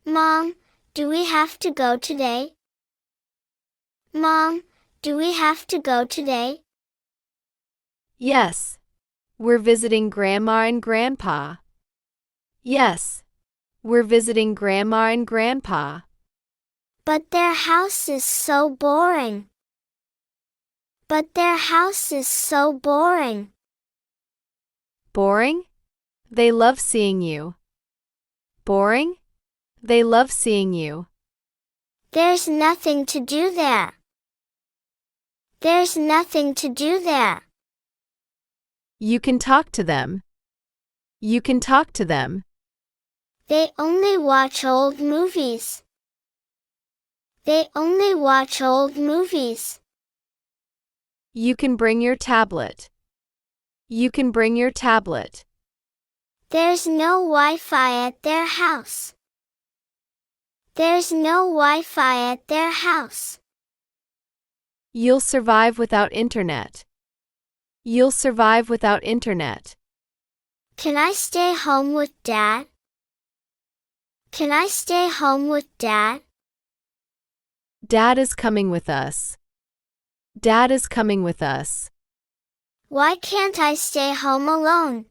Mom, do we have to go today? Mom, do we have to go today? Yes. We're visiting Grandma and Grandpa. Yes. We're visiting Grandma and Grandpa. But their house is so boring. But their house is so boring. Boring? They love seeing you. Boring? They love seeing you. There's nothing to do there. There's nothing to do there. You can talk to them. You can talk to them. They only watch old movies. They only watch old movies. You can bring your tablet. You can bring your tablet. There's no Wi-Fi at their house. There's no Wi-Fi at their house. You'll survive without internet. You'll survive without internet. Can I stay home with Dad? Can I stay home with Dad? Dad is coming with us. Dad is coming with us. Why can't I stay home alone?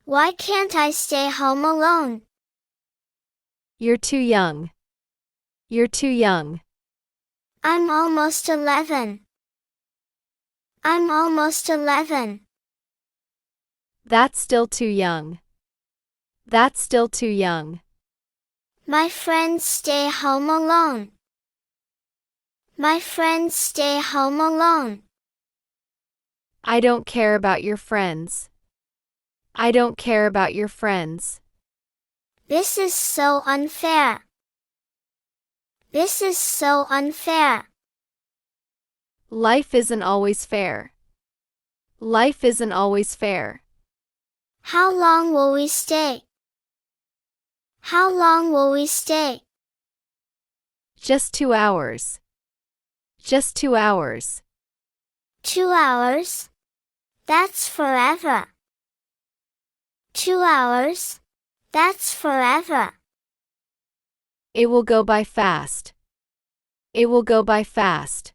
Why can't I stay home alone? You're too young. You're too young. I'm almost 11. I'm almost 11. That's still too young. That's still too young. My friends stay home alone. My friends stay home alone. I don't care about your friends. I don't care about your friends. This is so unfair. This is so unfair. Life isn't always fair. Life isn't always fair. How long will we stay? How long will we stay? Just 2 hours. Just 2 hours. 2 hours? That's forever. 2 hours? That's forever. It will go by fast. It will go by fast.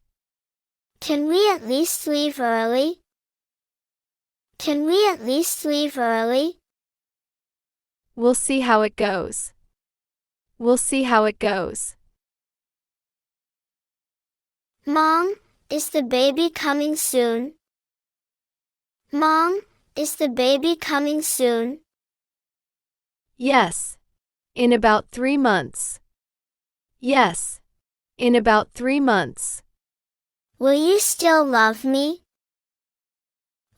Can we at least leave early? Can we at least leave early? We'll see how it goes. We'll see how it goes. Mom, is the baby coming soon? Mom, is the baby coming soon? Yes. In about 3 months. Yes. In about 3 months. Will you still love me?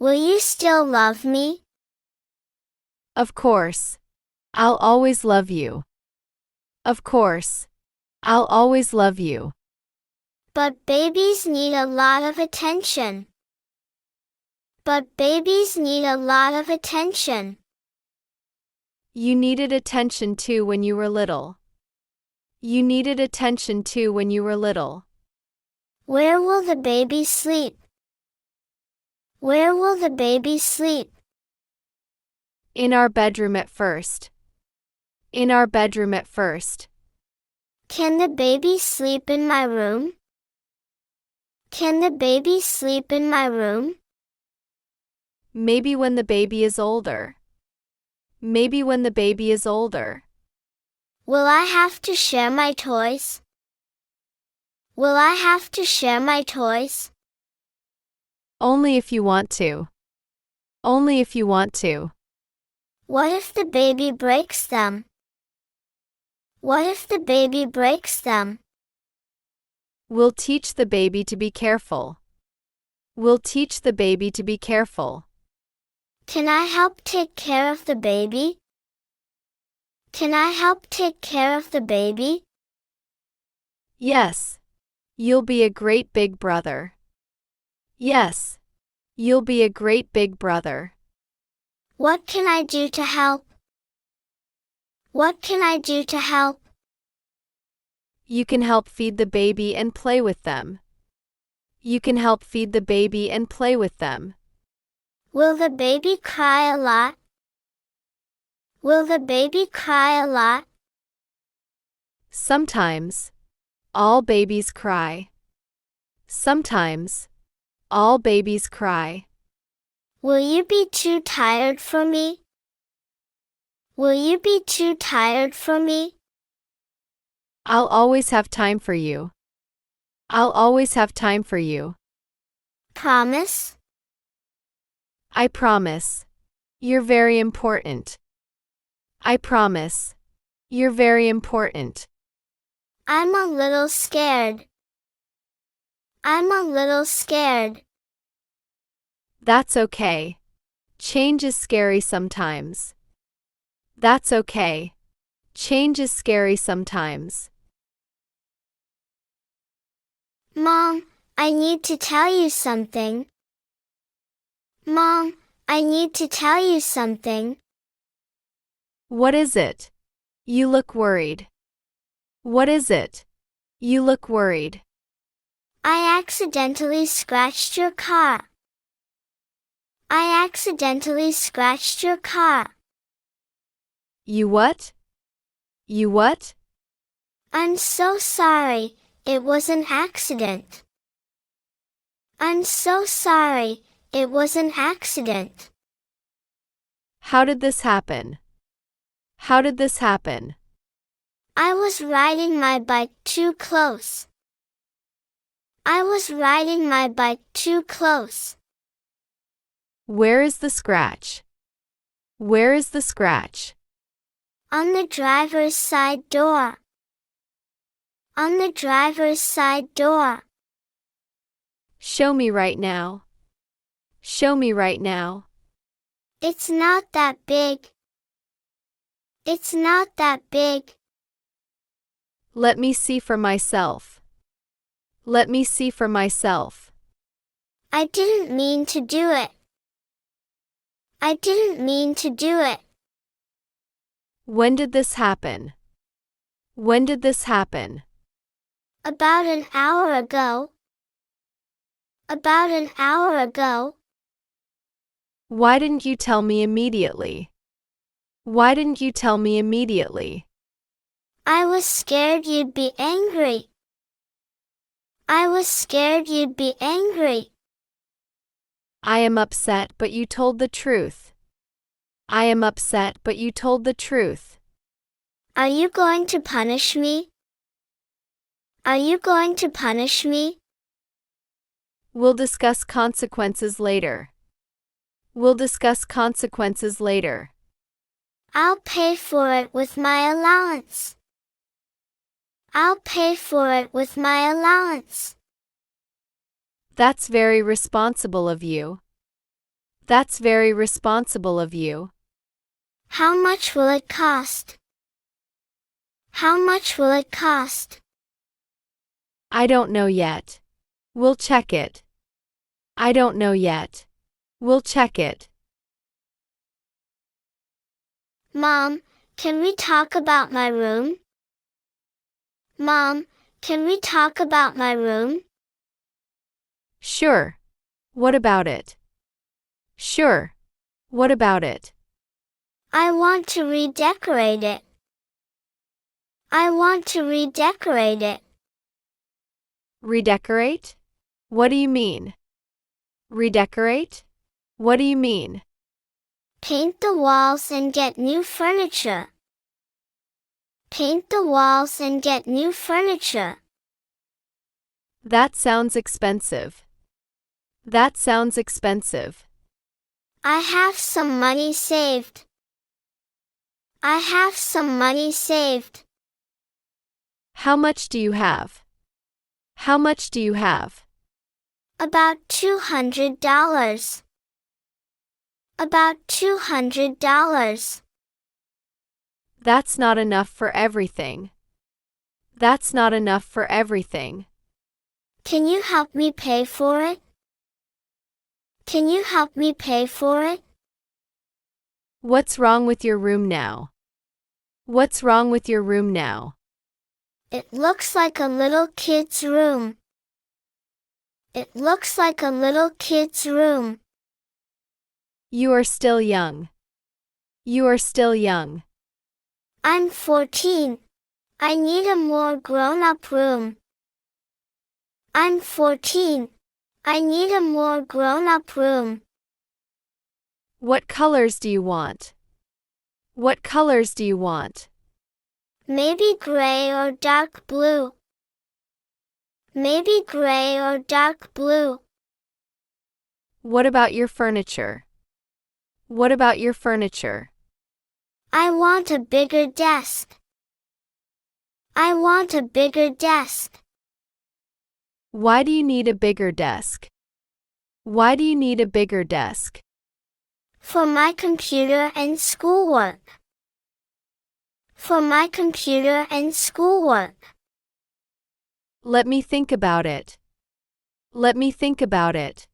Will you still love me? Of course. I'll always love you. Of course. I'll always love you. But babies need a lot of attention. But babies need a lot of attention. You needed attention too when you were little. You needed attention too when you were little. Where will the baby sleep? Where will the baby sleep? In our bedroom at first. In our bedroom at first. Can the baby sleep in my room? Can the baby sleep in my room? Maybe when the baby is older. Maybe when the baby is older. Will I have to share my toys? Will I have to share my toys? Only if you want to. Only if you want to. What if the baby breaks them? What if the baby breaks them? We'll teach the baby to be careful. We'll teach the baby to be careful. Can I help take care of the baby? Can I help take care of the baby? Yes. You'll be a great big brother. Yes. You'll be a great big brother. What can I do to help? What can I do to help? You can help feed the baby and play with them. You can help feed the baby and play with them. Will the baby cry a lot? Will the baby cry a lot? Sometimes, all babies cry. Sometimes, all babies cry. Will you be too tired for me? Will you be too tired for me? I'll always have time for you. I'll always have time for you. Promise? I promise. You're very important. I promise. You're very important. I'm a little scared. I'm a little scared. That's okay. Change is scary sometimes. That's okay. Change is scary sometimes. Mom, I need to tell you something. Mom, I need to tell you something. What is it? You look worried. What is it? You look worried. I accidentally scratched your car. I accidentally scratched your car. You what? You what? I'm so sorry, it was an accident. I'm so sorry, it was an accident. How did this happen? How did this happen? I was riding my bike too close. I was riding my bike too close. Where is the scratch? Where is the scratch? On the driver's side door. On the driver's side door. Show me right now. Show me right now. It's not that big. It's not that big. Let me see for myself. Let me see for myself. I didn't mean to do it. I didn't mean to do it. When did this happen? When did this happen? About an hour ago. About an hour ago. Why didn't you tell me immediately? Why didn't you tell me immediately? I was scared you'd be angry. I was scared you'd be angry. I am upset, but you told the truth. I am upset, but you told the truth. Are you going to punish me? Are you going to punish me? We'll discuss consequences later. We'll discuss consequences later. I'll pay for it with my allowance. I'll pay for it with my allowance. That's very responsible of you. That's very responsible of you. How much will it cost? How much will it cost? I don't know yet. We'll check it. I don't know yet. We'll check it. Mom, can we talk about my room? Mom, can we talk about my room? Sure. What about it? Sure. What about it? I want to redecorate it. I want to redecorate it. Redecorate? What do you mean? Redecorate? What do you mean? Paint the walls and get new furniture. Paint the walls and get new furniture. That sounds expensive. That sounds expensive. I have some money saved. I have some money saved. How much do you have? How much do you have? About $200. About $200. That's not enough for everything. That's not enough for everything. Can you help me pay for it? Can you help me pay for it? What's wrong with your room now? What's wrong with your room now? It looks like a little kid's room. It looks like a little kid's room. You are still young. You are still young. I'm 14. I need a more grown-up room. I'm 14. I need a more grown-up room. What colors do you want? What colors do you want? Maybe gray or dark blue. Maybe gray or dark blue. What about your furniture? What about your furniture? I want a bigger desk. I want a bigger desk. Why do you need a bigger desk? Why do you need a bigger desk? For my computer and schoolwork. For my computer and schoolwork. Let me think about it. Let me think about it.